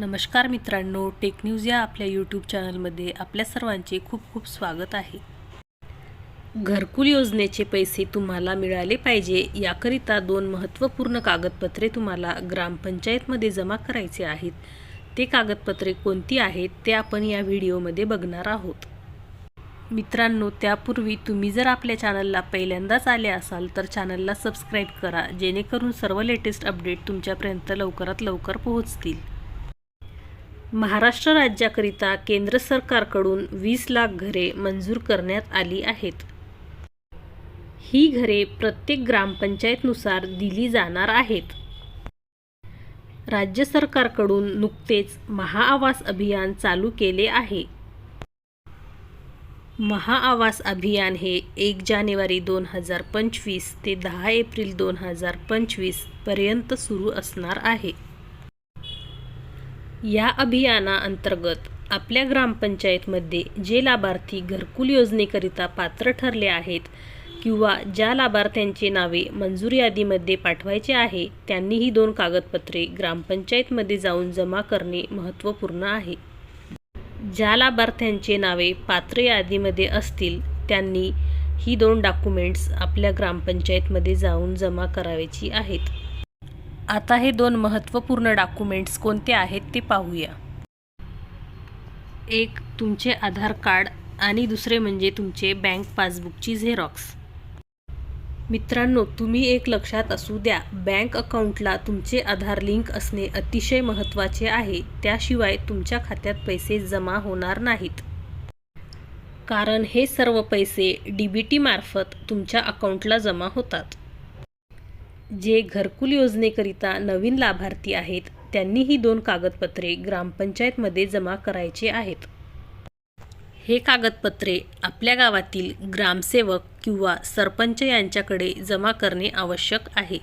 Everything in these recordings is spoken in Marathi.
नमस्कार मित्रांनो, टेक न्यूज या आपल्या यूट्यूब चॅनलमध्ये आपल्या सर्वांचे खूप खूप स्वागत आहे। घरकुल योजनेचे पैसे तुम्हाला मिळाले पाहिजे याकरिता दोन महत्त्वपूर्ण कागदपत्रे तुम्हाला ग्रामपंचायतमध्ये जमा करायचे आहेत। ते कागदपत्रे कोणती आहेत ते आपण या व्हिडिओमध्ये बघणार आहोत। मित्रांनो, त्यापूर्वी तुम्ही जर आपल्या चॅनलला पहिल्यांदाच आले असाल तर चॅनलला सबस्क्राईब करा, जेणेकरून सर्व लेटेस्ट अपडेट तुमच्यापर्यंत लवकरात लवकर पोहोचतील। महाराष्ट्र राज्याकरिता केंद्र सरकारकडून 20 लाख घरे मंजूर करण्यात आली आहेत। ही घरे प्रत्येक ग्रामपंचायतनुसार दिली जाणार आहेत। राज्य सरकारकडून नुकतेच महाआवास अभियान चालू केले आहे। महाआवास अभियान हे 1 जानेवारी 2025 ते 10 एप्रिल 2025 पर्यंत सुरू असणार आहे। या अभियानाअंतर्गत आपल्या ग्रामपंचायतमध्ये जे लाभार्थी घरकुल योजनेकरिता पात्र ठरले आहेत किंवा ज्या लाभार्थ्यांचे नावे मंजूर यादीमध्ये पाठवायचे आहे त्यांनी ही दोन कागदपत्रे ग्रामपंचायतमध्ये जाऊन जमा करणे महत्त्वपूर्ण आहे। ज्या लाभार्थ्यांचे नावे पात्र यादीमध्ये असतील त्यांनी ही दोन डॉक्युमेंट्स आपल्या ग्रामपंचायतमध्ये जाऊन जमा करायची आहेत। आता हे दोन महत्त्वपूर्ण डॉक्युमेंट्स कोणते आहेत ते पाहूया। एक तुमचे आधार कार्ड आणि दुसरे म्हणजे तुमचे बँक पासबुकची झेरॉक्स। मित्रांनो, तुम्ही एक लक्षात असू द्या, बँक अकाउंटला तुमचे आधार लिंक असणे अतिशय महत्त्वाचे आहे। त्याशिवाय तुमच्या खात्यात पैसे जमा होणार नाहीत, कारण हे सर्व पैसे DBT मार्फत तुमच्या अकाउंटला जमा होतात। जे घरकुल योजनेकरिता नवीन लाभार्थी आहेत त्यांनी ही दोन कागदपत्रे ग्रामपंचायतमध्ये जमा करायचे आहेत। हे कागदपत्रे आपल्या गावातील ग्रामसेवक किंवा सरपंच यांच्याकडे जमा करणे आवश्यक आहे।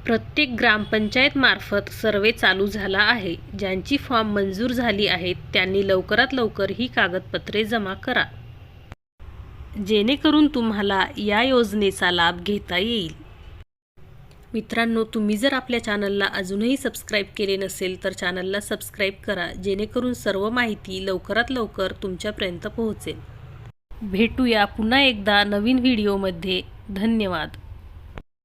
प्रत्येक ग्रामपंचायतमार्फत सर्वे चालू झाला आहे। ज्यांची फॉर्म मंजूर झाली आहेत त्यांनी लवकरात लवकर ही कागदपत्रे जमा करा, जेणेकरून तुम्हाला या योजनेचा लाभ घेता येईल। मित्रांनो, तुम्ही जर आपल्या चॅनलला अजूनही सबस्क्राईब केले नसेल तर चॅनलला सबस्क्राईब करा, जेणेकरून सर्व माहिती लवकरात लवकर तुमच्यापर्यंत पोहोचेल। भेटूया पुन्हा एकदा नवीन व्हिडिओमध्ये। धन्यवाद।